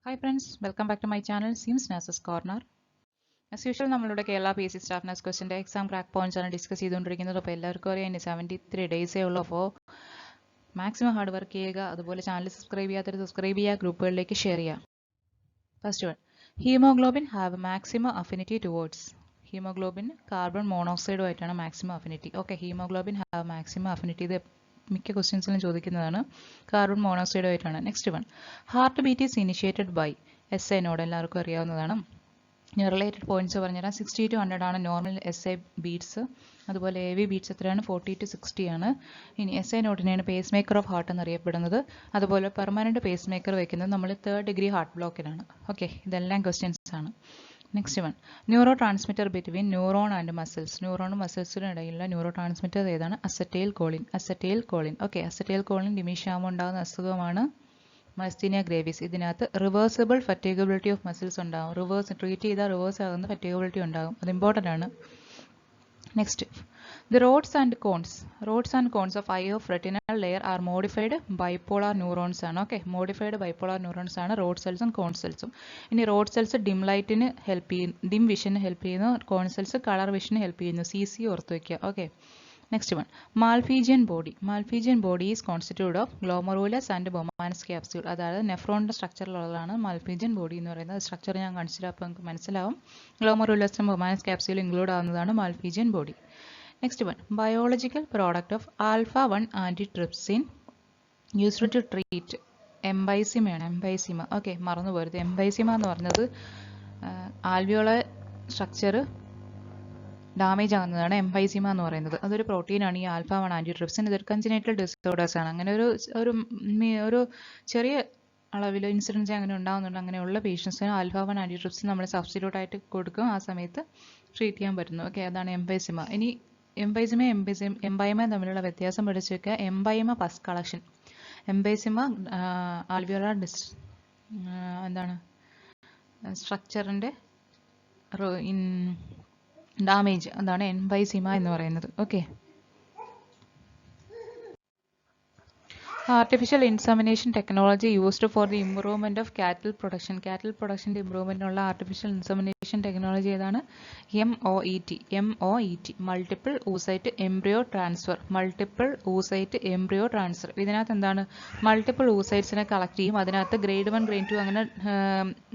Hi friends, welcome back to my channel Sims Nurses Corner. As usual, നമ്മളുടെ Kerala PSC staff nurse ക്വസ്റ്റിൻ്റെ exam crack points ആണ് discuss ചെയ്തുകൊണ്ടിരിക്കുന്നത്. അപ്പോൾ എല്ലാവർക്കും അറിയാം ഇനി 73 ഡേയ്സേ ഉള്ളൂ. അപ്പോൾ മാക്സിമം ഹാർഡ് വർക്ക് ചെയ്യുക. അതുപോലെ ചാനൽ സബ്സ്ക്രൈബ് ചെയ്യാത്തവർ സബ്സ്ക്രൈബ് ചെയ്യുക, ഗ്രൂപ്പുകളിലേക്ക് ഷെയർ ചെയ്യുക. First one, haemoglobin have maximum affinity towards. Haemoglobin carbon മോണോക്സൈഡുമായിട്ടാണ് maximum affinity. Okay, haemoglobin have maximum affinity. ഇത് മിക്ക ക്വസ്റ്റ്യൻസിലും ചോദിക്കുന്നതാണ്. കാർബൺ മോണോക്സൈഡുമായിട്ടാണ്. Next one, heart beat is initiated by. S I node എല്ലാവർക്കും അറിയാവുന്നതാണ്. റിലേറ്റഡ് പോയിന്റ്സ് പറഞ്ഞുതരാം. 60 to 100 ആണ് നോർമൽ എസ് ഐ ബീറ്റ്സ്. അതുപോലെ എ വി ബീറ്റ്സ് എത്രയാണ്? 40 to 60 ആണ്. ഇനി എസ് ഐ നോട്ടിനെയാണ് പേസ് മേക്കർ ഓഫ് ഹാർട്ട് എന്നറിയപ്പെടുന്നത്. അതുപോലെ പെർമനന്റ് പേസ് മേക്കർ വെക്കുന്നത് നമ്മൾ 3rd degree ഹാർട്ട് ബ്ലോക്കിലാണ്. ഓക്കെ, ഇതെല്ലാം ക്വസ്റ്റ്യൻസ് ആണ്. Next one, neurotransmitter between neuron and muscles. ന്യൂറോണും മസിൽസിനും ഇടയിലുള്ള ന്യൂറോ ട്രാൻസ്മിറ്റർ ഏതാണ്? Acetylcholine. Acetylcholine. Okay, acetylcholine ഡിമിഷാകുമ്പോൾ ഉണ്ടാകുന്ന അസുഖമാണ് മസ്തീനിയ ഗ്രേവിസ്. ഇതിനകത്ത് റിവേഴ്സിബിൾ ഫറ്റീഗബിലിറ്റി ഓഫ് മസിൽസ് ഉണ്ടാകും. റിവേഴ്സ് ട്രീറ്റ് ചെയ്താൽ റിവേഴ്സ് ആകുന്ന ഫറ്റീഗബിലിറ്റി ഉണ്ടാകും. അത് ഇമ്പോർട്ടൻ്റ് ആണ്. Next, the rods and cones of eye of retinal layer are modified bipolar neurons ആണ്. ഓക്കെ, മോഡിഫൈഡ് ബൈപോളാർ ന്യൂറോൺസ് ആണ് റോഡ് സെൽസും കോൺ സെൽസും. ഇനി റോഡ് സെൽസ് ഡിം ലൈറ്റിന് ഹെൽപ്പ് ചെയ്യുന്നു, ഡിം വിഷന് ഹെൽപ്പ് ചെയ്യുന്നു. കോൺ സെൽസ് കളർ വിഷന് ഹെൽപ്പ് ചെയ്യുന്നു. CC ഓർത്ത് വയ്ക്കുക. Okay, next one, Malpighian body is constituted of glomerulus and Bowman's capsule. അതായത് നെഫ്രോണിൻ്റെ സ്ട്രക്ചറിലുള്ളതാണ് മാൽഫീജിയൻ ബോഡി എന്ന് പറയുന്നത്. സ്ട്രക്ചർ ഞാൻ കാണിച്ചിട്ട് അപ്പോൾ നമുക്ക് മനസ്സിലാവും. ഗ്ലോമറൂലസും ബൊമാൻസ് ക്യാപ്സ്യൂൾ ഇൻക്ലൂഡ് ആവുന്നതാണ് Malpighian body. Next one, biological product of alpha one antitrypsin used to treat. എംബൈസിമയാണ്. എംബൈസിമ. ഓക്കെ, മറന്നു പോരുത്. എംബൈസിമ എന്ന് പറഞ്ഞത് ആൽവിയോള സ്ട്രക്ചർ ഡാമേജ് ആകുന്നതാണ് എംഫൈസിമ എന്ന് പറയുന്നത്. അതൊരു പ്രോട്ടീനാണ് ഈ ആൽഫ-1 ആൻറ്റിട്രിപ്സിൻ. ഇതൊരു കൺജനൈറ്റൽ ഡിസോർഡേഴ്സ് ആണ്. അങ്ങനെ ഒരു ചെറിയ അളവിൽ ഇൻസിഡൻസ് അങ്ങനെ ഉണ്ടാകുന്നുണ്ട്. അങ്ങനെയുള്ള പേഷ്യൻസിന് ആൽഫ-1 ആൻറ്റിട്രിപ്സിൻ നമ്മൾ സബ്സ്റ്റിറ്റ്യൂട്ട് ആയിട്ട് കൊടുക്കും. ആ സമയത്ത് ട്രീറ്റ് ചെയ്യാൻ പറ്റുന്നു. ഓക്കെ, അതാണ് എംഫൈസിമ. ഇനി എംബൈമ തമ്മിലുള്ള വ്യത്യാസം പഠിച്ചു വെക്കുക. എംബൈമ പസ് കളക്ഷൻ, എംബൈസിമ ആൽവിയോളാർ എന്താണ് സ്ട്രക്ചറിൻ്റെ ഡാമേജ്, അതാണ് എംഫൈസിമ എന്ന് പറയുന്നത്. Okay, artificial insemination technology used for the improvement of cattle പ്രൊഡക്ഷൻ്റെ ഇംപ്രൂവ്മെന്റിനുള്ള ആർട്ടിഫിഷ്യൽ ഇൻസെമിനേഷൻ ടെക്നോളജി ഏതാണ്? MOET, multiple oocyte embryo transfer. ഇതിനകത്ത് എന്താണ്? മൾട്ടിപ്പിൾ oocytesനെ കളക്ട് ചെയ്യും. അതിനകത്ത് grade 1 grade 2 അങ്ങനെ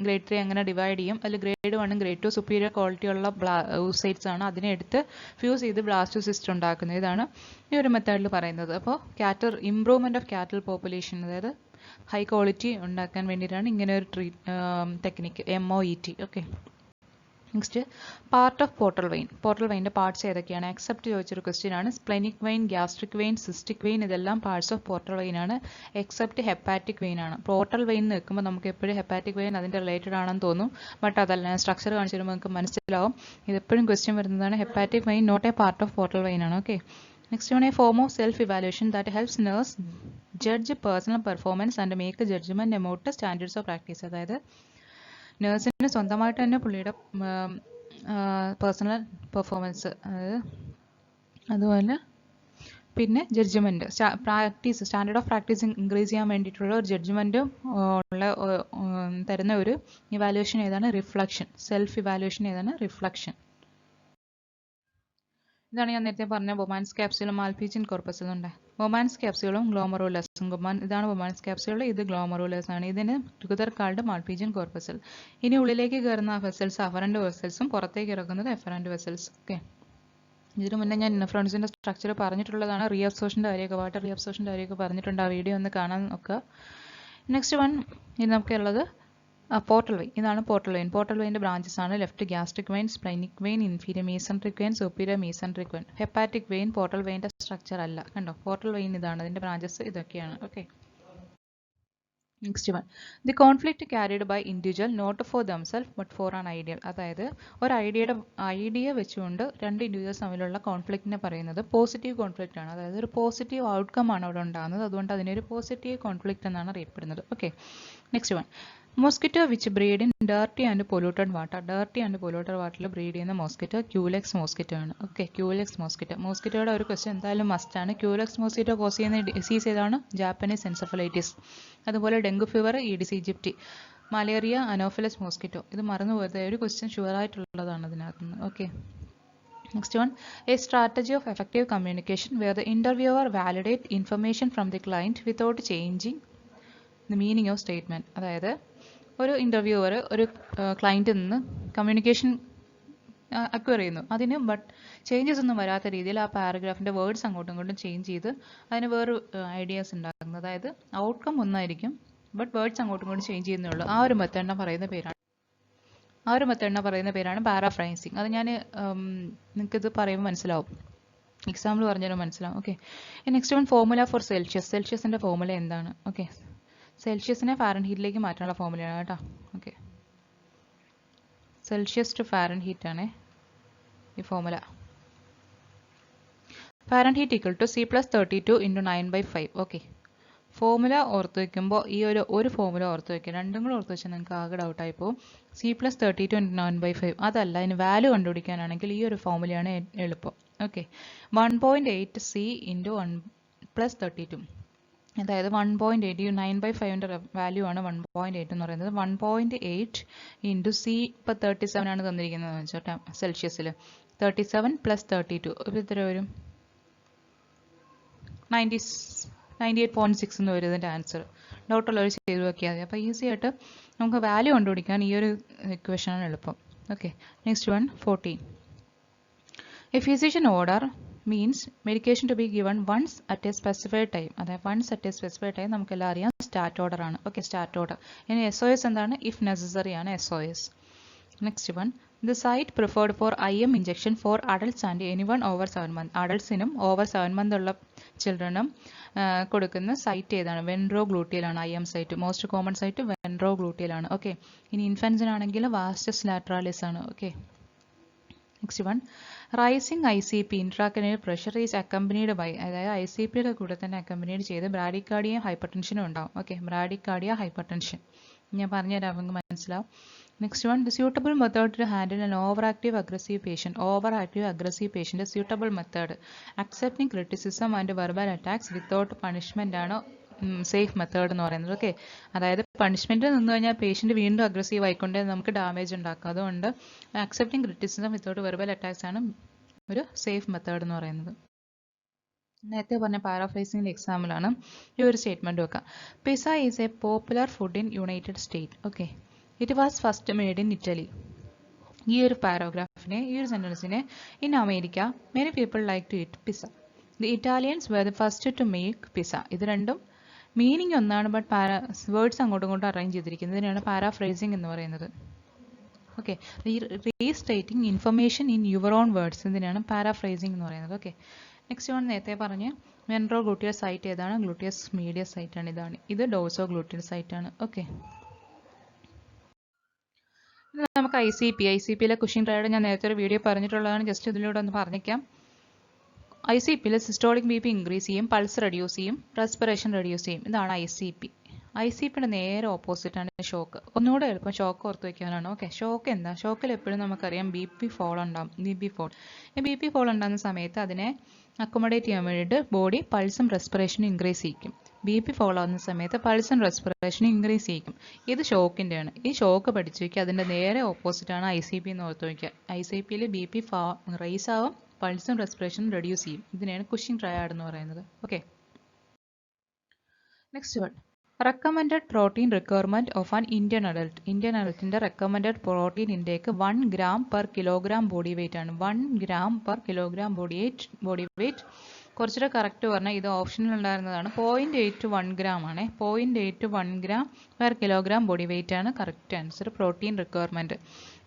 grade 3 അങ്ങനെ ഡിവൈഡ് ചെയ്യും. അതിൽ grade 1 grade 2 സുപ്പീരിയർ ക്വാളിറ്റി ഉള്ള oocytes ആണ്. അതിനെ എടുത്ത് ഫ്യൂസ് ചെയ്ത് ബ്ലാസ്റ്റോസിസ്റ്റ് ഉണ്ടാക്കുന്നത്. ഇതാണ് ഈ ഒരു മെത്തേഡിൽ പറയുന്നത്. അപ്പോൾ ഇംപ്രൂവ്മെന്റ് ഓഫ് കാറ്റൽ പോപ്പുലേഷൻ, അതായത് ഹൈ ക്വാളിറ്റി ഉണ്ടാക്കാൻ വേണ്ടിയിട്ടാണ് ഇങ്ങനെ ഒരു technique MOET. Okay, next, part of portal വെയിൻ്റെ പാർട്സ് ഏതൊക്കെയാണ്? എക്സെപ്റ്റ് ചോദിച്ചൊരു ക്വസ്റ്റ്യൻ ആണ്. Splenic vein, gastric vein, cystic vein, ഇതെല്ലാം പാർട്സ് ഓഫ് പോർട്ടൽ വെയിൻ ആണ്. എക്സെപ്റ്റ് ഹെപ്പാറ്റിക് വെയിൻ ആണ്. പോർട്ടൽ വെയിൻ നിൽക്കുമ്പോൾ നമുക്ക് എപ്പോഴും ഹെപ്പാറ്റിക് വെയിൻ അതിൻ്റെ റിലേറ്റഡ് ആണെന്ന് തോന്നും. ബട്ട് അതല്ല, സ്ട്രക്ചർ കാണിച്ചു തരുമ്പോൾ നമുക്ക് മനസ്സിലാവും. ഇതെപ്പോഴും ക്വസ്റ്റ്യൻ വരുന്നതാണ്. Hepatic vein not a part of portal vein ആണ്. Okay, next one, a form of self evaluation that helps nurse judge personal performance and make judgement about standards of practice. അതായത് നഴ്സിന് സ്വന്തമായിട്ട് തന്നെ പുള്ളിയുടെ പേഴ്സണൽ പെർഫോമൻസ്, അതുപോലെ പിന്നെ judgement standard of practice increase ചെയ്യാൻ വേണ്ടിയിട്ടുള്ള ഒരു ജഡ്ജ്മെൻറ്റും തരുന്ന ഒരു ഇവാലുവേഷൻ ഏതാണ്? റിഫ്ലക്ഷൻ. സെൽഫ് ഇവാലുവേഷൻ ഏതാണ്? റിഫ്ലക്ഷൻ. ഇതാണ് ഞാൻ നേരത്തെ പറഞ്ഞ ബൊമാൻസ് ക്യാപ്സ്യൂളും മാൽഫീജിയൻ കോർപ്പസിലും ഉണ്ട്. ബൊമാൻസ് ക്യാപ്സ്യൂളും ഗ്ലോമറൂലസും. ഇതാണ് ബൊമാൻസ് ക്യാപ്സ്യൂൾ, ഇത് ഗ്ലോമറൂലസ് ആണ്. ഇതിന് ടുഗദർ കാൾഡ് മാൽഫീജിയൻ കോർപ്പസിൽ. ഇനി ഉള്ളിലേക്ക് കയറുന്ന വെസൽസ് അഫറന്റ് വെസൽസും പുറത്തേക്ക് ഇറക്കുന്നത് എഫറന്റ് വെസൽസ്. ഓക്കെ, ഇതിനു മുന്നേ ഞാൻ ഇന്നഫ്രോൺസിൻ്റെ സ്ട്രക്ചർ പറഞ്ഞിട്ടുള്ളതാണ്. റീഅബ്സോർഷൻ്റെ കാര്യമൊക്കെ പറഞ്ഞിട്ടുണ്ട്. ആ വീഡിയോ ഒന്ന് കാണാൻ നോക്കുക. നെക്സ്റ്റ് വൺ, ഇത് നമുക്കുള്ളത് പോർട്ടൽ വെയിൻ. ഇതാണ് പോർട്ടൽ വെയിൻ്റെ ബ്രാഞ്ചസ് ആണ്. Left gastric vein, splenic vein, inferior mesenteric vein, superior mesenteric vein. Hepatic vein portal വെയിൻ്റെ സ്ട്രക്ചർ അല്ല. കണ്ടോ, പോർട്ടൽ വെയിൻ ഇതാണ്, അതിൻ്റെ ബ്രാഞ്ചസ് ഇതൊക്കെയാണ്. Okay, next one, the conflict carried by individual not for themselves but for an ideal. അതായത് ഒരു idea വെച്ചുകൊണ്ട് രണ്ട് ഇൻഡിവിജ്വൽസ് തമ്മിലുള്ള കോൺഫ്ലിക്റ്റിനെ പറയുന്നത് പോസിറ്റീവ് കോൺഫ്ലിക്റ്റ് ആണ്. അതായത് ഒരു പോസിറ്റീവ് ഔട്ട്കം ആണ് അവിടെ ഉണ്ടാകുന്നത്. അതുകൊണ്ട് അതിനൊരു പോസിറ്റീവ് കോൺഫ്ലിക്റ്റ് എന്നാണ് അറിയപ്പെടുന്നത്. Okay, next one, mosquito which breed in dirty and polluted water. Dirty and polluted വാട്ടറിൽ ബ്രീഡ് ചെയ്യുന്ന മോസ്കിറ്റോ ക്യൂലെക്സ് മോസ്കിറ്റോ ആണ്. ഓക്കെ, ക്യൂലെക്സ് മോസ്കിറ്റോയുടെ ഒരു ക്വസ്റ്റ്യൻ എന്തായാലും മസ്റ്റ് ആണ്. ക്യൂലെക്സ് മോസ്കിറ്റോ കോസ് ചെയ്യുന്ന ഡിസീസ് ഏതാണ്? Japanese encephalitis. അതുപോലെ dengue fever, aedes aegypti. Malaria, anopheles mosquito. ഇത് മറന്നു പോയത് ഒരു ക്വസ്റ്റ്യൻ ഷുവറായിട്ടുള്ളതാണ് ഇതിനകത്തുനിന്ന്. Okay. Next one, a strategy of effective communication where the interviewer validate information from the client without changing the meaning of statement. അതായത് ഒരു interviewer ഒരു ക്ലയൻറ്റിൽ നിന്ന് കമ്മ്യൂണിക്കേഷൻ അക്വയർ ചെയ്യുന്നു. അതിന് ചേഞ്ചസ് ഒന്നും വരാത്ത രീതിയിൽ ആ പാരഗ്രാഫിൻ്റെ വേർഡ്സ് അങ്ങോട്ടും ഇങ്ങോട്ടും ചേഞ്ച് ചെയ്ത് അതിന് വേറെ ഐഡിയാസ് ഉണ്ടാക്കുന്നത്. അതായത് ഔട്ട്കം ഒന്നായിരിക്കും, വേർഡ്സ് അങ്ങോട്ടും ഇങ്ങോട്ടും ചേഞ്ച് ചെയ്യുന്നേ ഉള്ളൂ. ആ ഒരു മെത്തേഡിനെ പറയുന്ന പേരാണ് പാരാഫ്രൈസിങ്. അത് ഞാൻ നിങ്ങൾക്കിത് പറയുമ്പോൾ മനസ്സിലാവും, എക്സാമ്പിൾ പറഞ്ഞാലും മനസ്സിലാവും. Okay. Next one, formula for Celsius. സെൽഷ്യസിൻ്റെ ഫോർമുല എന്താണ്? ഓക്കെ, സെൽഷ്യസിനെ ഫാരൻഹീറ്റിലേക്ക് മാറ്റാനുള്ള ഫോർമുലയാണ് കേട്ടോ. ഓക്കെ, സെൽഷ്യസ് ടു ഫാരൻഹീറ്റ് ആണ് ഈ formula. Fahrenheit equal to C+32 × 9/5. Okay, formula ഓർത്ത് വയ്ക്കുമ്പോൾ ഈ ഒരു ഫോർമുല ഓർത്ത് വയ്ക്കുക. രണ്ടും കൂടെ ഓർത്ത് വെച്ചാൽ നിങ്ങൾക്ക് ആകെ ഡൗട്ടായി പോകും. C+32 × 9/5 അതല്ല, അതിന് വാല്യൂ കണ്ടുപിടിക്കാനാണെങ്കിൽ ഈ ഒരു ഫോർമുലയാണ് എളുപ്പം. Okay, 1.8 C × 1+32. അതായത് 1.8, ഈ 9/5ൻ്റെ വാല്യൂ ആണ് 1.8 എന്ന് പറയുന്നത്. 1.8 × C, ഇപ്പോൾ 37 ആണ് തന്നിരിക്കുന്നത് വെച്ചോട്ടെ സെൽഷ്യസിൽ. 37 + 32 ഒരു ഇത്ര വരും 98.6 എന്ന് വരും ഇതിൻ്റെ ആൻസർ. ഡൗട്ടുള്ളവർ ചെയ്ത് നോക്കിയാൽ മതി. അപ്പോൾ ഈസി ആയിട്ട് നമുക്ക് വാല്യൂ കണ്ടുപിടിക്കാൻ ഈ ഒരു ഇക്വേഷനാണ് എളുപ്പം. Okay. Next one, 14. A physician order means medication to be given once at a specified time. അതായത് once at a specified time നമുക്കെല്ലാം അറിയാം സ്റ്റാർട്ട് ഓർഡർ ആണ്. Okay, start order. ഇനി SOS എന്താണ്? ഇഫ് നെസസറി ആണ് SOS. Next one, the site preferred for IM injection for adults and anyone over 7 months. അഡൾട്ട്സിനും over 7 months ഉള്ള ചിൽഡ്രനും കൊടുക്കുന്ന സൈറ്റ് ഏതാണ്? വെൻട്രോഗ്ലൂട്ടിയലാണ് IM site. Most common site വെൻട്രോഗ്ലൂട്ടിയലാണ്. ഓക്കെ. ഇനി ഇൻഫൻസിനാണെങ്കിൽ വാസ്റ്റസ് ലാറ്ററാലിസ് ആണ്. Okay. Next one, rising ICP intracranial pressure is accompanied by. അതായത് ICPയുടെ കൂടെ തന്നെ അക്കമ്പനീഡ് ചെയ്ത് ബ്രാഡിക്കാർഡിയ ഹൈപ്പർടെൻഷനും ഉണ്ടാവും. ഓക്കെ, ബ്രാഡിക്കാർഡിയ ഹൈപ്പർടെൻഷൻ ഞാൻ പറഞ്ഞുതരാം, നമുക്ക് മനസ്സിലാവും. Next one, the suitable method to handle an over active aggressive patient suitable method accepting criticism and verbal attacks without punishment ആണ് സേഫ് മെത്തേഡ് എന്ന് പറയുന്നത്. ഓക്കെ, അതായത് പണിഷ്മെൻറ്റ് നിന്ന് കഴിഞ്ഞാൽ പേഷ്യൻ്റ് വീണ്ടും അഗ്രസീവ് ആയിക്കൊണ്ട് നമുക്ക് ഡാമേജ് ഉണ്ടാക്കും. അതുകൊണ്ട് accepting criticism without verbal attacks ആണ് ഒരു സേഫ് മെത്തേഡ് എന്ന് പറയുന്നത്. നേരത്തെ പറഞ്ഞ പാരാഫ്രൈസിംഗിൻ്റെ എക്സാമ്പിളാണ് ഈ ഒരു സ്റ്റേറ്റ്മെൻറ്റ് വെക്കാം. Pizza is a popular food in united state. Okay, it was first made in Italy. ഈ ഒരു പാരാഗ്രാഫിനെ, ഈ ഒരു സെൻറ്റൻസിനെ, in America many people like to eat pizza. The Italians were the first to make pizza. ഇത് രണ്ടും meaning ഒന്നാണ്, words അങ്ങോട്ടും ഇങ്ങോട്ടും അറേഞ്ച് ചെയ്തിരിക്കുന്നത്. ഇതിനാണ് പാരാഫ്രൈസിംഗ് എന്ന് പറയുന്നത്. Okay, restating information in your own words, ഇതിനാണ് പാരാഫ്രൈസിംഗ് എന്ന് പറയുന്നത്. ഓക്കെ. നെക്സ്റ്റ് വൺ, നേരത്തെ പറഞ്ഞ് വെൻട്രോഗ്ലൂട്ടിയൽ സൈറ്റ് ഏതാണ്? ഗ്ലൂട്ടിയസ് മീഡിയസ് സൈറ്റ് ആണ്. ഇത് ഡോസോ ഗ്ലൂട്ടിയൽ സൈറ്റ് ആണ്. ഓക്കെ, നമുക്ക് ICPയിലെ കുഷിൻ ട്രയഡ് ഞാൻ നേരത്തെ ഒരു വീഡിയോ പറഞ്ഞിട്ടുള്ളതാണ്. ജസ്റ്റ് ഇതിലൂടെ ഒന്ന് പറഞ്ഞേക്കാം. ICPയിൽ സിസ്റ്റോളിക് BP ഇൻക്രീസ് ചെയ്യും, പൾസ് റെഡ്യൂസ് ചെയ്യും, റെസ്പിറേഷൻ റെഡ്യൂസ് ചെയ്യും. ഇതാണ് ICPയുടെ നേരെ ഓപ്പോസിറ്റ് ആണ് ഷോക്ക്. ഒന്നുകൂടെ എളുപ്പം ഷോക്ക് ഓർത്ത് വയ്ക്കാനാണ്. ഓക്കെ, ഷോക്ക് എന്താ? ഷോക്കിൽ എപ്പോഴും നമുക്കറിയാം BP ഫോൾ ഉണ്ടാകും. ഈ BP ഫോൾ ഉണ്ടാകുന്ന സമയത്ത് അതിനെ അക്കോമഡേറ്റ് ചെയ്യാൻ വേണ്ടിയിട്ട് ബോഡി പൾസും റെസ്പിറേഷനും ഇൻക്രീസ് ചെയ്യിക്കും. BP ഫോൾ ആവുന്ന സമയത്ത് പൾസും റെസ്പിറേഷനും ഇൻക്രീസ് ചെയ്യിക്കും. ഇത് ഷോക്കിൻ്റെയാണ്. ഈ ഷോക്ക് പഠിച്ചു വയ്ക്കുക. അതിൻ്റെ നേരെ ഓപ്പോസിറ്റ് ആണ് ICP എന്ന് ഓർത്ത് വയ്ക്കുക. ICPയിൽ BP റൈസ് ആവും, പൾസും റെസ്പിറേഷനും റെഡ്യൂസ് ചെയ്യും. ഇതിനെയാണ് കുഷിൻ ട്രയാഡ് എന്ന് പറയുന്നത്. Okay. Next one, recommended protein requirement of an Indian adult. Indian അഡൽട്ടിൻ്റെ recommended protein intake 1 g/kg body weight ആണ്. 1 g/kg ബോഡി വെയിറ്റ്. കുറച്ചുകൂടെ കറക്റ്റ് പറഞ്ഞാൽ ഇത് ഓപ്ഷനിൽ ഉണ്ടായിരുന്നതാണ്. 0.8 to 1 gram ആണ്. 0.8 to 1 g/kg ബോഡി വെയിറ്റ് ആണ് correct answer protein requirement.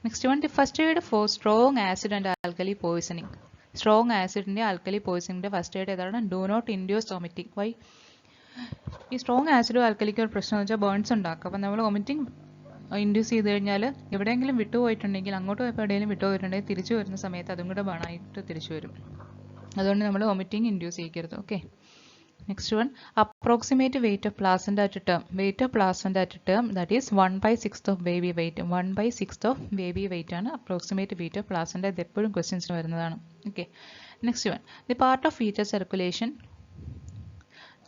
Next one, the first aid for strong acid and alkali poisoning. Strong ആസിഡിൻ്റെ alkali പോയിസണിൻ്റെ ഫസ്റ്റ് എയ്ഡ് ഏതാണ്? Do not induce vomiting. Why? ഈ സ്ട്രോങ് ആസിഡും ആൽക്കലിക്കും ഒരു പ്രശ്നം എന്ന് വെച്ചാൽ ബേൺസ് ഉണ്ടാക്കും. അപ്പോൾ നമ്മൾ വോമിറ്റിംഗ് ഇൻഡ്യൂസ് ചെയ്ത് കഴിഞ്ഞാൽ എവിടെയെങ്കിലും വിട്ടുപോയിട്ടുണ്ടെങ്കിൽ, അങ്ങോട്ട് പോയപ്പോൾ എവിടെയെങ്കിലും വിട്ടുപോയിട്ടുണ്ടെങ്കിൽ തിരിച്ചു വരുന്ന സമയത്ത് അതും കൂടെ ബേണായിട്ട് തിരിച്ചു വരും. അതുകൊണ്ട് നമ്മൾ വോമിറ്റിംഗ് ഇൻഡ്യൂസ് ചെയ്യരുത്. Okay. Next one, approximate weight of placenta at term. Weight of placenta at term that is 1/6 of baby weight. 1/6 of baby weight ആണ് അപ്രോക്സിമേറ്റ് വെയിറ്റ് ഓഫ് പ്ലാസൻ്റ. ഇത് എപ്പോഴും ക്വസ്റ്റ്യൻസിന് വരുന്നതാണ്. Okay. Next one, the part of fetal circulation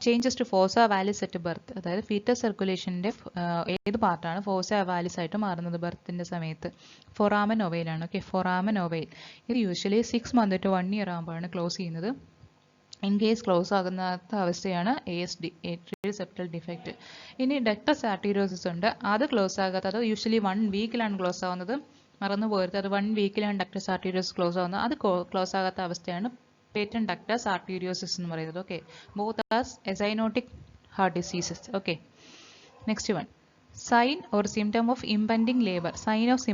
changes to fossa ovalis at birth, അതായത് fetus സർക്കുലേഷൻ്റെ ഏത് പാർട്ടാണ് fossa ovalis ആയിട്ട് മാറുന്നത് ബർത്തിൻ്റെ സമയത്ത്? ഫൊറാമൻ ഒവൈലാണ്. ഓക്കെ, ഫൊറാമൻ ഒവൈൽ ഇത് യൂഷ്വലി 6 months to 1 year ആകുമ്പോഴാണ് ക്ലോസ് ചെയ്യുന്നത്. ഇൻ കേസ് ക്ലോസ് ആകുന്നാത്ത അവസ്ഥയാണ് ASD, ഏട്രിയൽ സെപ്റ്റൽ ഡിഫക്റ്റ്. ഇനി ഡക്ടസ് ആർട്ടീരിയോസിസ് ഉണ്ട്, അത് ക്ലോസ് ആകാത്തത് യൂഷ്വലി 1 weekലാണ് ക്ലോസ് ആവുന്നത്. മറന്നു പോരുത്, അത് 1 weekലാണ് ഡക്ടസ് ആർട്ടീരിയോസിസ് ക്ലോസ് ആവുന്നത്. അത് ക്ലോസ് ആകാത്ത അവസ്ഥയാണ് patent ductus arteriosus എന്ന് പറയുന്നത്. Okay, both as acyanotic heart diseases. Okay, next one, sign or symptom of impending labour. Sign of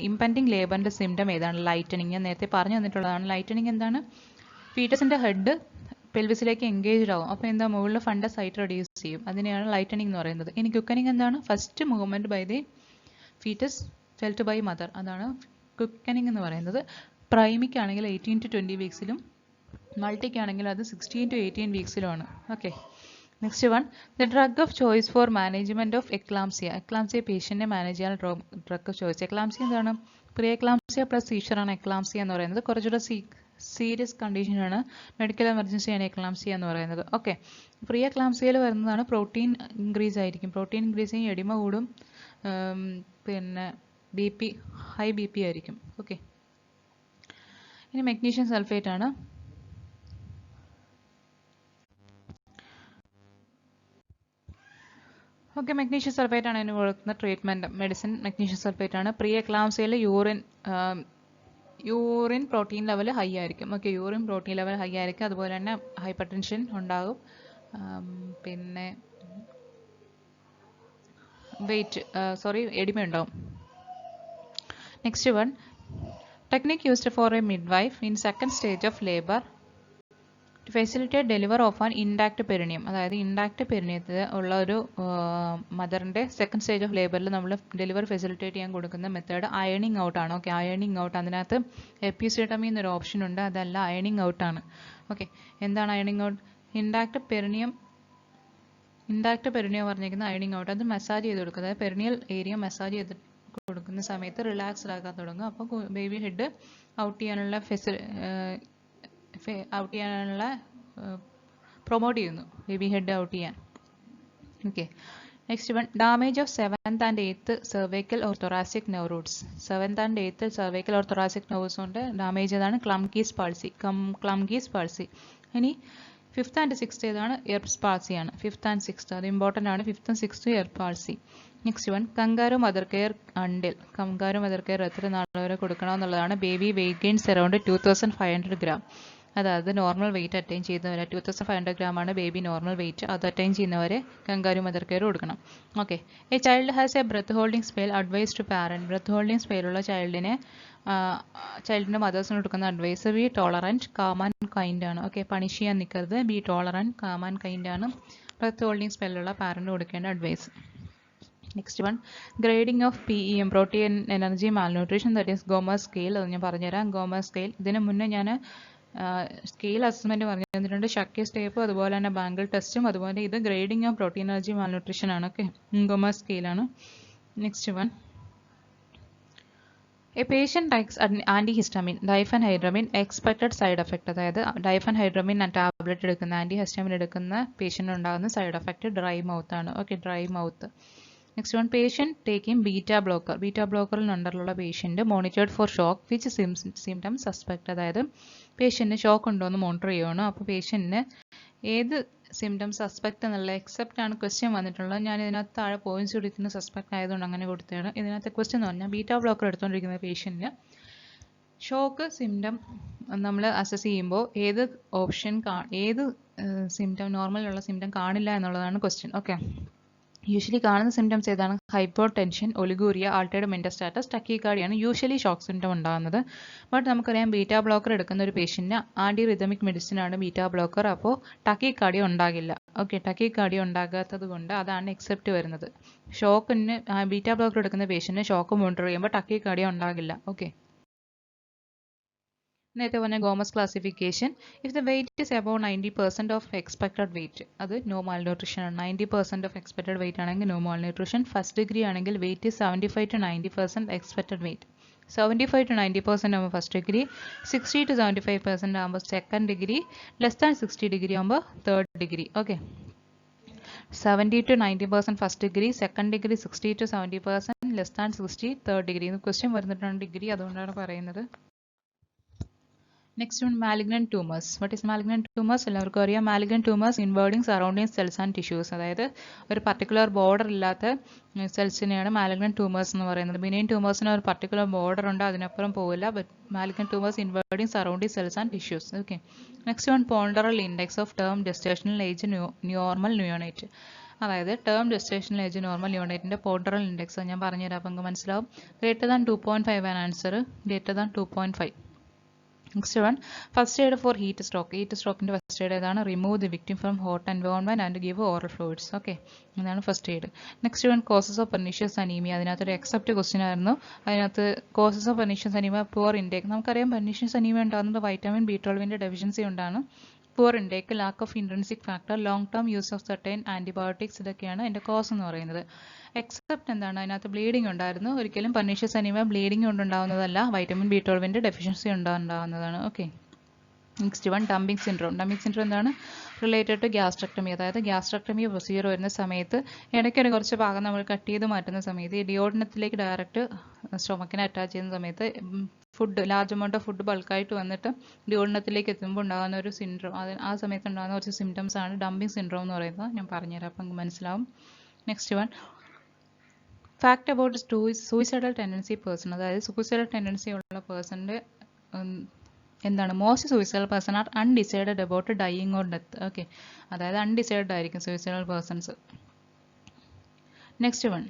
impending ലേബറിൻ്റെ സിംറ്റം ഏതാണ്? ലൈറ്റനിങ്. ഞാൻ നേരത്തെ പറഞ്ഞു തന്നിട്ടുള്ളതാണ്. ലൈറ്റനിങ് എന്താണ്? ഫീറ്റസിൻ്റെ ഹെഡ് പെൽവിസിലേക്ക് എൻഗേജ്ഡ് ആവും. അപ്പോൾ എന്താ, മുകളിൽ ഫണ്ടസ് ആയിട്ട് റെഡ്യൂസ് ചെയ്യും. അതിനെയാണ് ലൈറ്റനിങ് എന്ന് പറയുന്നത്. ഇനി ക്വിക്കനിങ് എന്താണ്? First movement by the foetus felt by mother, അതാണ് ക്വിക്കനിങ് എന്ന് പറയുന്നത്. പ്രൈമിക് ആണെങ്കിൽ 18 to 20 weeksലും മൾട്ടിക്ക് ആണെങ്കിൽ അത് 16 to 18 weeksലുമാണ്. Okay, next one, the drug of choice for management of eclampsia. Eclampsia പേഷ്യൻറ്റിനെ മാനേജ് ചെയ്യാൻ ഡ്രഗ് ഓഫ് ചോയ്സ്. എക്ലാംസിയ എന്താണ്? പ്രീ എക്ലാംസിയ പ്ലസ് സീഷറാണ് എക്ലാംസിയ എന്ന് പറയുന്നത്. കുറച്ചുകൂടെ സീരിയസ് കണ്ടീഷനാണ്, മെഡിക്കൽ എമർജൻസിയാണ് എക്ലാംസിയ എന്ന് പറയുന്നത്. ഓക്കെ, പ്രീ എക്ലാംസിയയിൽ വരുന്നതാണ് പ്രോട്ടീൻ ഇൻക്രീസ് ആയിരിക്കും. പ്രോട്ടീൻ ഇൻക്രീസ് ചെയ്യും, എഡിമ കൂടും, പിന്നെ BP ഹൈ BP ആയിരിക്കും. ഓക്കെ, ഇനി മെഗ്നീഷ്യം സൾഫേറ്റ് ആണ്. ഓക്കെ, മെഗ്നീഷ്യം സൾഫേറ്റ് ആണ് ഇതിന് കൊടുക്കുന്ന ട്രീറ്റ്മെൻറ്റ് മെഡിസിൻ. മെഗ്നീഷ്യം സൾഫേറ്റ് ആണ്. പ്രീ എക്ലാംസിയയിൽ യൂറിൻ പ്രോട്ടീൻ ലെവൽ ഹൈ ആയിരിക്കും. Okay, urine protein level high ആയിരിക്കും. അതുപോലെ തന്നെ ഹൈപ്പർ ടെൻഷൻ ഉണ്ടാകും, പിന്നെ എഡിമ ഉണ്ടാവും. Next one, technique used for a midwife in second stage of labour to facilitate deliver of an intact perineum. അതായത് intact പെരിനിയത്തിൽ ഉള്ള ഒരു മദറിൻ്റെ സെക്കൻഡ് സ്റ്റേജ് ഓഫ് ലേബറിൽ നമ്മൾ ഡെലിവർ ഫെസിലിറ്റേറ്റ് ചെയ്യാൻ കൊടുക്കുന്ന മെത്തേഡ് അയണിങ് ഔട്ട് ആണ്. ഓക്കെ, അയണിങ് ഔട്ട്. അതിനകത്ത് എപ്പിസിയോട്ടമി എന്നൊരു ഓപ്ഷൻ ഉണ്ട്, അതല്ല അയണിങ് ഔട്ട് ആണ്. ഓക്കെ, എന്താണ് അയണിങ് ഔട്ട്? ഇൻഡാക്ട് പെരിനിയം പറഞ്ഞിരിക്കുന്ന അയണിങ് ഔട്ട്. അത് മസാജ് ചെയ്ത് കൊടുക്കുക, അതായത് പെരിനിയൽ ഏരിയ മസാജ് ചെയ്ത് കൊടുക്കുന്ന സമയത്ത് റിലാക്സ്ഡ് ആക്കാൻ തുടങ്ങും. അപ്പോൾ ബേബി ഹെഡ് ഔട്ട് ചെയ്യാനുള്ള പ്രൊമോട്ട് ചെയ്യുന്നു, ബേബി ഹെഡ് ഔട്ട് ചെയ്യാൻ. Okay, next one, damage of 7th and 8th cervical or thoracic nerve roots. 7th and 8th cervical or thoracic nerves കൊണ്ട് ഡാമേജ് ചെയ്താണ് ക്ലംകീസ് പാൾസി. ഇനി 5th and 6th ഏതാണ്? എർബ്സ് palsy ആണ്. 5th and 6th അത് important ആണ്. 5th and 6th Erb's palsy. Next one, kangaroo mother care എത്ര നാൾ വരെ കൊടുക്കണമെന്നുള്ളതാണ്. Baby weight gains around 2500 gram. അതായത് നോർമൽ വെയിറ്റ് അറ്റൈൻ ചെയ്യുന്നവരെ 2500 gram ആണ് ബേബി നോർമൽ വെയിറ്റ്. അത് അറ്റൈൻ ചെയ്യുന്നവരെ കങ്കാരു മദർ കെയർ കൊടുക്കണം. Okay, a child has a breath holding spell advise to parent. Breath holding സ്പെയിലുള്ള ചൈൽഡിൻ്റെ മദേഴ്സിന് കൊടുക്കുന്ന advise be tolerant, calm and kind ആണ്. ഓക്കെ, പണിഷ് ചെയ്യാൻ നിൽക്കരുത്, be tolerant, calm and kind ആണ് ബ്രത്ത് ഹോൾഡിംഗ് സ്പെല്ലുള്ള പാരൻറ്റ് കൊടുക്കേണ്ട advice. Next one, grading of PEM, protein energy malnutrition, that is Gomez scale. അത് ഞാൻ പറഞ്ഞുതരാം. ഗോമർ സ്കെയിൽ, ഇതിന് മുന്നേ ഞാൻ സ്കെയിൽ അസസ്മെൻറ്റ് പറഞ്ഞു തന്നിട്ടുണ്ട്, ഷക്കീസ് ടേപ്പ്, അതുപോലെ തന്നെ ബാങ്കിൾ ടെസ്റ്റും. അതുപോലെ ഇത് grading of protein energy malnutrition ആണ്. ഓക്കെ, ഗോമർ സ്കെയിലാണ്. Next one, a patient takes antihistamine, diphenhydramine, expected side effect. അതായത് ഡൈഫെൻഹൈഡ്രമിൻ ടാബ്ലറ്റ് എടുക്കുന്ന ആൻറ്റിഹിസ്റ്റമിൻ എടുക്കുന്ന പേഷ്യൻ്റ് ഉണ്ടാകുന്ന സൈഡ് എഫക്റ്റ് ഡ്രൈ മൗത്ത് ആണ്. Okay, dry mouth. Next one, patient taking beta ബ്ലോക്കറിൽ അണ്ടറിലുള്ള patient monitored for shock which symptoms suspect. അതായത് പേഷ്യൻറ്റിന് shock ഉണ്ടോ എന്ന് മോണിറ്റർ ചെയ്യുകയാണ്. അപ്പോൾ പേഷ്യൻറ്റിന് ഏത് സിംറ്റംസ് സസ്പെക്ട് എന്നുള്ള എക്സെപ്റ്റ് ആണ് ക്വസ്റ്റ്യൻ വന്നിട്ടുള്ളത്. ഞാൻ ഇതിനകത്ത് താഴെ പോയിന്റ്സ് കൊടുക്കുന്ന സസ്പെക്ട് ആയതുകൊണ്ട് അങ്ങനെ കൊടുത്തതാണ്. ഇതിനകത്ത് ക്വസ്റ്റ്യൻ എന്ന് പറഞ്ഞാൽ ബീറ്റാ ബ്ലോക്കർ എടുത്തുകൊണ്ടിരിക്കുന്ന പേഷ്യൻറ്റിന് ഷോക്ക് സിംറ്റം നമ്മൾ അസസ് ചെയ്യുമ്പോൾ ഏത് സിംറ്റം നോർമലുള്ള സിംറ്റം കാണില്ല എന്നുള്ളതാണ് ക്വസ്റ്റ്യൻ. ഓക്കെ, യൂഷ്വലി കാണുന്ന സിംറ്റംസ് ഏതാണ്? Hypertension, oliguria, altered mental status, ടക്കിക്കാർഡിയാണ് യൂഷ്വലി ഷോക്ക് സിംറ്റം ഉണ്ടാകുന്നത്. ബട്ട് നമുക്കറിയാം ബീറ്റാ ബ്ലോക്കർ എടുക്കുന്ന ഒരു പേഷ്യൻറ്റിന് ആൻറ്റി റിതമിക് മെഡിസിൻ ആണ് ബീറ്റാ ബ്ലോക്കർ. അപ്പോൾ ടക്കിക്കാർഡിയ ഉണ്ടാകില്ല. ഓക്കെ, ടക്കിക്കാർഡിയ ഉണ്ടാകാത്തത് കൊണ്ട് അതാണ് എക്സെപ്റ്റ് വരുന്നത്. ഷോക്കിന് ബീറ്റാ ബ്ലോക്കർ എടുക്കുന്ന പേഷ്യൻറ്റിന് ഷോക്ക് മോണിറ്റർ ചെയ്യുമ്പോൾ ടക്കിക്കാർഡിയ ഉണ്ടാകില്ല. ഓക്കെ, നേരത്തെ പറഞ്ഞ Gomez classification, if the weight is above 90% of expected weight, അത് നോ മാൽന്യൂട്രീഷൻ ആണ്. 90% ഓഫ് എക്സ്പെക്റ്റഡ് വെയിറ്റ് ആണെങ്കിൽ നോ മാൽന്യൂട്രീഷൻ. ഫസ്റ്റ് ഡിഗ്രി ആണെങ്കിൽ weight is 75 to 90% expected weight. 75 to 90% ആകുമ്പോൾ ഫസ്റ്റ് ഡിഗ്രി, 60 to 75% ആകുമ്പോൾ second degree, less than 60 degree ആകുമ്പോൾ third degree. Okay, 70 to 90% first degree, second degree 60 to 70%, less than 60 third degree. ഇത് question വരുന്നിട്ടാണ് degree, അതുകൊണ്ടാണ് പറയുന്നത്. Next one, malignant tumors. What is malignant tumors? എല്ലാവർക്കും അറിയാം. Malignant tumors involving surrounding cells and tissues. അതായത് ഒരു particular border ഇല്ലാത്ത സെൽസിനെയാണ് malignant tumours എന്ന് പറയുന്നത്. ബിനൈൻ ട്യൂമേഴ്സിന് ഒരു പർട്ടിക്കുലർ ബോർഡർ ഉണ്ട്, അതിനപ്പുറം പോവില്ല. But malignant tumours involving surrounding cells and tissues. Okay, next one, ponderal index of term gestational age normal neonate. അതായത് ടേം ജെസ്റ്റേഷണൽ ഏജ് നോർമൽ നിയോണേറ്റിന്റെ പോണ്ടറൽ ഇൻഡെക്സ് ഞാൻ പറഞ്ഞുതരാം, അപ്പം നിങ്ങൾക്ക് മനസ്സിലാവും. ഗ്രേറ്റർ ദാൻ 2.5 ആണ് answer, greater than 2.5. Next one, first aid for heat stroke. Heat സ്ട്രോക്കിന്റെ first aid ഏതാണ്? Remove the victim from hot environment and give oral fluids. Okay, ഇതാണ് first aid. Next one, causes of pernicious anaemia. അതിനകത്തൊരു except question ആയിരുന്നു. അതിനകത്ത് causes of pernicious anaemia poor intake. നമുക്കറിയാം pernicious anaemia ഉണ്ടാകുന്നത് vitamin B12 deficiency കൊണ്ടാണ്. Poor intake, lack of intrinsic factor, long term use of certain antibiotics, ഇതൊക്കെയാണ് അതിന്റെ cos എന്ന് പറയുന്നത്. എക്സെപ്റ്റ് എന്താണ്? അതിനകത്ത് ബ്ലീഡിംഗ് ഉണ്ടായിരുന്നു. ഒരിക്കലും പെർനീഷ്യസ് അനീമിയ ബ്ലീഡിംഗ് കൊണ്ടുണ്ടാവുന്നതല്ല, വൈറ്റമിൻ B12 ഡെഫിഷ്യൻസി ഉണ്ടാകുന്നതാണ്. Okay, next one, dumping syndrome. Dumping syndrome എന്താണ്? Related to gastrectomy. അതായത് ഗ്യാസ്ട്രക്ടമി പ്രൊസീജിയർ വരുന്ന സമയത്ത് ഇടയ്ക്കൊരു കുറച്ച് ഭാഗം നമ്മൾ കട്ട് ചെയ്ത് മാറ്റുന്ന സമയത്ത് ഈ ഡിയോഡിനത്തിലേക്ക് ഡയറക്റ്റ് സ്റ്റൊമക്കിനെ അറ്റാച്ച് ചെയ്യുന്ന സമയത്ത് food, large amount of food ബൾക്കായിട്ട് വന്നിട്ട് ഡിയോഡിനത്തിലേക്ക് എത്തുമ്പോൾ ഉണ്ടാകുന്ന ഒരു സിൻഡ്രോം, ആ സമയത്ത് ഉണ്ടാകുന്ന കുറച്ച് സിംറ്റംസ് ആണ് ഡംപിങ് സിൻഡ്രോം എന്ന് പറയുന്നത്. ഞാൻ പറഞ്ഞുതരാം, അപ്പം മനസ്സിലാവും. Next one, fact about suicidal tendency person. അതായത് സൂയിസൈഡൽ ടെൻഡൻസി ഉള്ള പേഴ്സണിന്റെ എന്താണ്? Most suicidal person are undecided about dying or death. Okay, അതായത് അൺഡിസൈഡഡ് ആയിരിക്കും suicidal persons. Next one,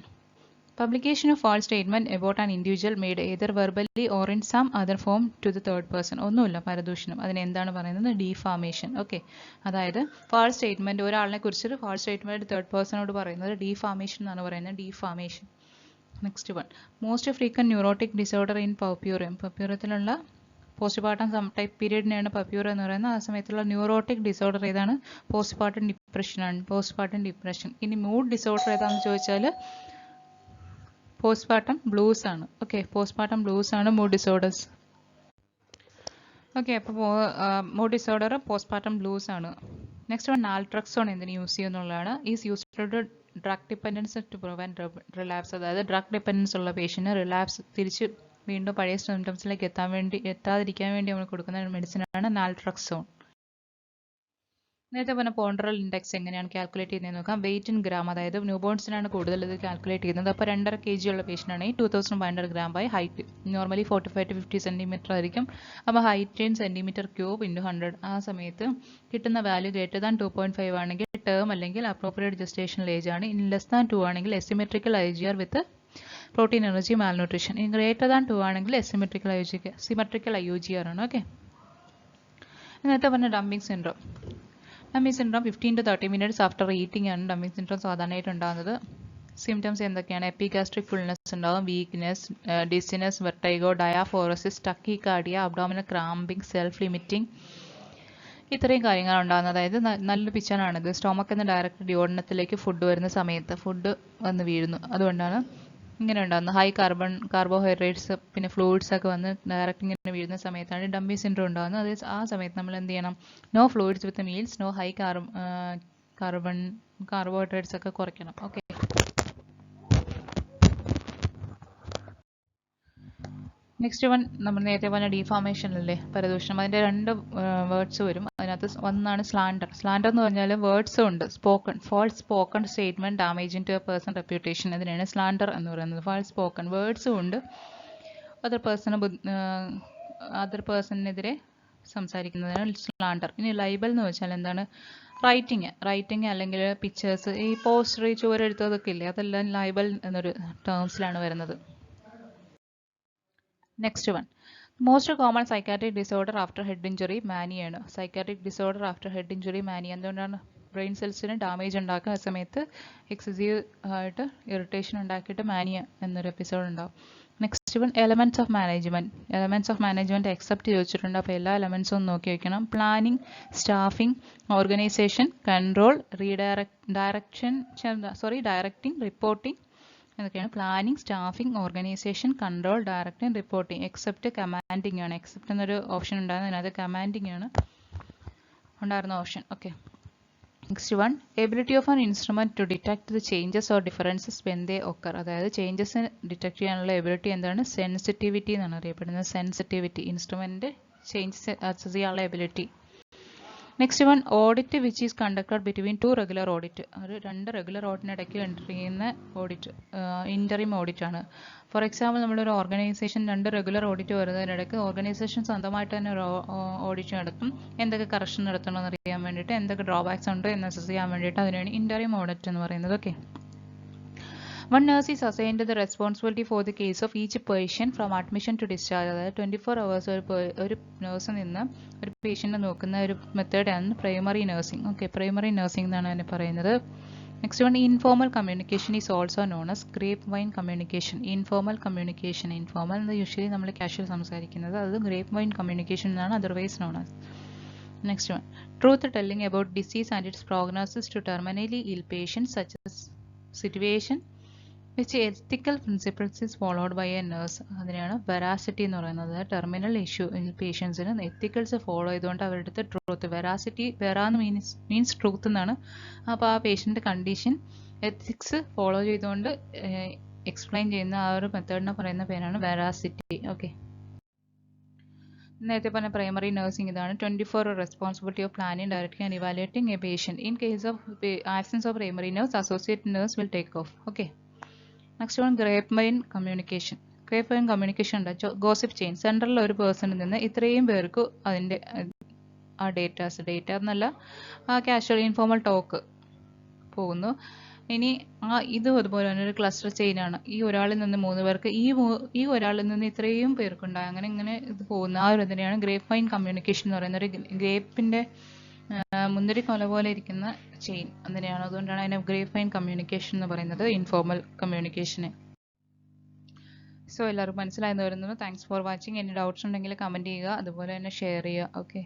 publication of false statement about an individual made either verbally or in some other form to the third person. ഒന്നുമില്ല, പരദൂഷണം. അതിന് എന്താണ് പറയുന്നത്? Defamation. Okay, അതായത് false statement, ഒരാളിനെ കുറിച്ചൊരു ഫാൾസ് സ്റ്റേറ്റ്മെന്റ് തേർഡ് പേഴ്സണോട് പറയുന്നത് ഡീഫാമേഷൻ എന്നാണ് പറയുന്നത്, defamation. Next one, most frequent neurotic disorder in puerperium. പർപ്യൂറിയത്തിലുള്ള പോസ്റ്റ്പാർട്ടം ടൈപ്പ് പീരീഡിനെയാണ് പർപ്യൂറിയം എന്ന് പറയുന്നത്. ആ സമയത്തുള്ള ന്യൂറോട്ടിക് ഡിസോർഡർ ഏതാണ്? പോസ്റ്റ്പാർട്ടം ഡിപ്രഷൻ ആണ്, പോസ്റ്റ്പാർട്ടം ഡിപ്രഷൻ. ഇനി മൂഡ് ഡിസോർഡർ ഏതാണെന്ന് ചോദിച്ചാൽ പോസ്റ്റ്പാർട്ടം ബ്ലൂസ് ആണ്. ഓക്കെ, പോസ്റ്റ്പാർട്ടം ബ്ലൂസ് ആണ് മൂഡ് ഡിസോർഡേഴ്സ്. ഓക്കെ, അപ്പോൾ മൂഡ് ഡിസോർഡർ പോസ്റ്റ്പാർട്ടം ബ്ലൂസ് ആണ്. നെക്സ്റ്റ് വൺ, നാൽട്രക്സോൺ എന്തിന് യൂസ് ചെയ്യുന്നുള്ളതാണ്? Is used to drug dependence to prevent relapse. അതായത് ഡ്രഗ് ഡിപ്പെൻഡൻസ് ഉള്ള പേഷ്യന് റിലാപ്സ്, തിരിച്ച് വീണ്ടും പഴയ സിംറ്റംസിലേക്ക് എത്താതിരിക്കാൻ വേണ്ടി നമ്മൾ കൊടുക്കുന്ന മെഡിസിനാണ് നാൽട്രക്സോൺ. നേരത്തെ പറഞ്ഞ പോണ്ടറൽ ഇൻഡെക്സ് എങ്ങനെയാണ് കാൽക്കുലേറ്റ് ചെയ്യുന്നത് നോക്കാം. വെയിറ്റ് ഇൻ ഗ്രാം, അതായത് ന്യൂബോൺസിനാണ് കൂടുതൽ ഇത് കാൽക്കുലേറ്റ് ചെയ്യുന്നത്. അപ്പോൾ 2.5 kg ഉള്ള പേഷ്യൻ്റ് ആണെങ്കിൽ 2500 gram by height. Normally 45 to 50 cm ആയിരിക്കും. അപ്പോൾ ഹൈറ്റ് ഇൻ cm³ × 100. ആ സമയത്ത് കിട്ടുന്ന വാല്യൂ ഗ്രേറ്റർ ദാൻ 2.5 ആണെങ്കിൽ ടേം അല്ലെങ്കിൽ അപ്രോപ്രിയേറ്റ് ജസ്റ്റേഷണൽ ഏജ് ആണ്. ഇൻ ലെസ് ദാൻ 2 ആണെങ്കിൽ asymmetrical IGR with protein energy malnutrition. In greater than 2 ആണെങ്കിൽ സിമെട്രിക്കൽ IUGR ആണ്. ഓക്കെ, നേരത്തെ പറഞ്ഞ dumping syndrome. Dumping syndrome 15 to 30 minutes after eating ആണ് ഡംപിങ് സിൻഡ്രോം സാധാരണയായിട്ട് ഉണ്ടാകുന്നത്. സിംറ്റംസ് എന്തൊക്കെയാണ്? എപ്പിഗാസ്ട്രിക് ഫുൾനെസ് ഉണ്ടാകും, weakness, dizziness, vertigo, diaphoresis, tachycardia, abdominal cramping, self limiting, ഇത്രയും കാര്യങ്ങൾ ഉണ്ടാകുന്നത്. അതായത് നല്ലൊരു പിക്ചറാണിത്. സ്റ്റൊമക്കിൽ നിന്ന് ഡയറക്റ്റ് ഡിയോഡിനത്തിലേക്ക് ഫുഡ് വരുന്ന സമയത്ത് ഫുഡ് വന്ന് വീഴുന്നു, അതുകൊണ്ടാണ് ഇങ്ങനെ ഉണ്ടാകുന്നത്. ഹൈ കാർബോഹൈഡ്രേറ്റ്സ് പിന്നെ ഫ്ലൂയിഡ്സ് ഒക്കെ വന്ന് ഡയറക്റ്റ് ഇങ്ങനെ വീഴുന്ന സമയത്താണ് ഡംപിങ് സിൻഡ്രോം ഉണ്ടാകുന്നത്. അത് ആ സമയത്ത് നമ്മൾ എന്ത് ചെയ്യണം? നോ ഫ്ലൂയിഡ്സ് വിത്ത് മീൽസ്, നോ ഹൈ കാർബോഹൈഡ്രേറ്റ്സ് ഒക്കെ കുറയ്ക്കണം. ഓക്കെ, നെക്സ്റ്റ് വൺ, നമ്മൾ നേരത്തെ പറഞ്ഞ ഡീഫാമേഷൻ അല്ലേ, പരദൂഷണം. അതിന്റെ 2 വേർഡ്സ് വരും. അതിനകത്ത് ഒന്നാണ് സ്ലാൻഡർ. സ്ലാൻഡർ എന്ന് പറഞ്ഞാൽ വേർഡ്സും ഉണ്ട്. False spoken statement damaging to a person reputation, അതിനാണ് സ്ലാൻഡർ എന്ന് പറയുന്നത്. ഫാൾസ് സ്പോക്കൺ വേർഡ്സും ഉണ്ട്, അതർ പേഴ്സണിനെതിരെ സംസാരിക്കുന്നതിനാണ് സ്ലാൻഡർ. ഇനി ലൈബൽ എന്ന് വെച്ചാൽ എന്താണ്? റൈറ്റിംഗ് അല്ലെങ്കിൽ പിക്ചേഴ്സ്, ഈ പോസ്റ്റർ, ചുവരെഴുത്തതൊക്കെ ഇല്ലേ, അതെല്ലാം ലൈബൽ എന്നൊരു ടേംസിലാണ് വരുന്നത്. Next one, most common psychiatric disorder after head injury മാനിയാണ്. Psychiatric disorder after head injury mania. എന്തുകൊണ്ടാണ്? ബ്രെയിൻ സെൽസിന് ഡാമേജ് ഉണ്ടാക്കുക, ആ സമയത്ത് എക്സസീവ് ആയിട്ട് ഇറിറ്റേഷൻ ഉണ്ടാക്കിയിട്ട് മാനിയ എന്നൊരു എപ്പിസോഡ് ഉണ്ടാവും. Next one, elements of management. Elements of management except ചോദിച്ചിട്ടുണ്ട്. അപ്പോൾ എല്ലാ എലമെന്റ്സും ഒന്ന് നോക്കി വെക്കണം. Planning, staffing, organisation, control, directing, reporting, എന്തൊക്കെയാണ്? Planning, staffing, organisation, control, directing, reporting. Except commanding ആണ്. എക്സെപ്റ്റ് എന്നൊരു ഓപ്ഷൻ ഉണ്ടായിരുന്നു, അതിനകത്ത് കമാൻഡിംഗ് ആണ് ഉണ്ടായിരുന്ന option. Okay. Next one, ability of an instrument to detect the changes or differences when they occur. അതായത് changes detect ചെയ്യാനുള്ള ability എന്താണ്? Sensitivity എന്നാണ് അറിയപ്പെടുന്നത്. സെൻസിറ്റിവിറ്റി, ഇൻസ്ട്രുമെന്റ് ചേഞ്ചസ് അസസ് ചെയ്യാനുള്ള ability. Next one, audit which is conducted between two regular audit. ഒരു രണ്ട് regular ഓഡിറ്റിനിടയ്ക്ക് enter ചെയ്യുന്ന audit interim audit ആണ്. ഫോർ എക്സാമ്പിൾ, നമ്മളൊരു ഓർഗനൈസേഷൻ രണ്ട് റെഗുലർ ഓഡിറ്റ് വരുന്നതിനിടയ്ക്ക് ഓർഗനൈസേഷൻ സ്വന്തമായിട്ട് തന്നെ ഒരു ഓഡിറ്റ് നടത്തും. എന്തൊക്കെ കറക്ഷൻ നടത്തണമെന്ന് അറിയാൻ വേണ്ടിയിട്ട്, എന്തൊക്കെ ഡ്രോബാക്സ് ഉണ്ട് എന്ന് അസസ് ചെയ്യാൻ വേണ്ടിയിട്ട്, അതിനാണ് ഇൻ്ററിം ഓഡിറ്റ് എന്ന് പറയുന്നത്. Okay. One nurse is assigned the responsibility for the case of each patient from admission to discharge. അതായത് 24 hours ഒരു നേഴ്സ് നിന്ന് ഒരു പേഷ്യൻറ്റ് നോക്കുന്ന ഒരു മെത്തേഡാണ് primary nursing. Okay, primary nursing എന്നാണ് അതിനെ പറയുന്നത്. Next one, informal communication is also known as grapevine communication. Informal communication, informal എന്ന് യൂഷ്വലി നമ്മൾ കാഷ്വൽ സംസാരിക്കുന്നത്, അത് ഗ്രേപ്പ് വൈൻ കമ്മ്യൂണിക്കേഷൻ എന്നാണ് otherwise known as. Next one, truth telling about disease and its prognosis to terminally ill patients such as situation which ethical principles is followed by a nurse. അതിനെയാണ് veracity എന്ന് പറയുന്നത്. Terminal issue പേഷ്യൻസിന് എത്തിക്കൽസ് follow ചെയ്തുകൊണ്ട് അവരുടെ അടുത്ത് truth, veracity, വെറാന്ന് means truth എന്നാണ്. അപ്പോൾ ആ പേഷ്യൻ്റ് കണ്ടീഷൻ എത്തിക്സ് ഫോളോ ചെയ്തുകൊണ്ട് എക്സ്പ്ലെയിൻ ചെയ്യുന്ന ആ ഒരു മെത്തേഡിനെ പറയുന്ന പേരാണ് വെറാസിറ്റി. ഓക്കെ. നേരത്തെ പറഞ്ഞ പ്രൈമറി നഴ്സിംഗ് ഇതാണ്. 24 responsibility of planning, directing and evaluating A patient. In case of absence of primary nurse, associate nurse will take off. Okay. Next one, grape wine communication. Grape wine communication ഉണ്ട്. Gossip chain, സെൻട്രലിൽ ഒരു പേഴ്സണിൽ നിന്ന് ഇത്രയും പേർക്ക് അതിൻ്റെ ആ data എന്നല്ല, ആ casual informal talk പോകുന്നു. ഇനി ഇതും അതുപോലെ തന്നെ ഒരു ക്ലസ്റ്റർ ചെയിനാണ്. ഈ ഒരാളിൽ നിന്ന് 3 പേർക്ക്, ഈ ഒരാളിൽ നിന്ന് ഇത്രയും പേർക്കുണ്ടായി, അങ്ങനെ ഇങ്ങനെ ഇത് പോകുന്ന ആ ഒരു ഇതിനെയാണ് ഗ്രേപ്പ് വൈൻ കമ്മ്യൂണിക്കേഷൻ എന്ന് പറയുന്നത്. ഒരു ഗ്രേപ്പിൻ്റെ മുന്തിരി കൊല പോലെ ഇരിക്കുന്ന ചെയിൻ, അങ്ങനെയാണ്. അതുകൊണ്ടാണ് അതിനെ ഗ്രേപ്പ് വൈൻ കമ്മ്യൂണിക്കേഷൻ എന്ന് പറയുന്നത്, ഇൻഫോർമൽ കമ്മ്യൂണിക്കേഷന്. സോ എല്ലാവർക്കും മനസ്സിലായെന്ന് വരുന്നു. Thanks for watching. Any doubts ഉണ്ടെങ്കിൽ കമൻറ്റ് ചെയ്യുക, അതുപോലെ തന്നെ ഷെയർ ചെയ്യുക. ഓക്കെ.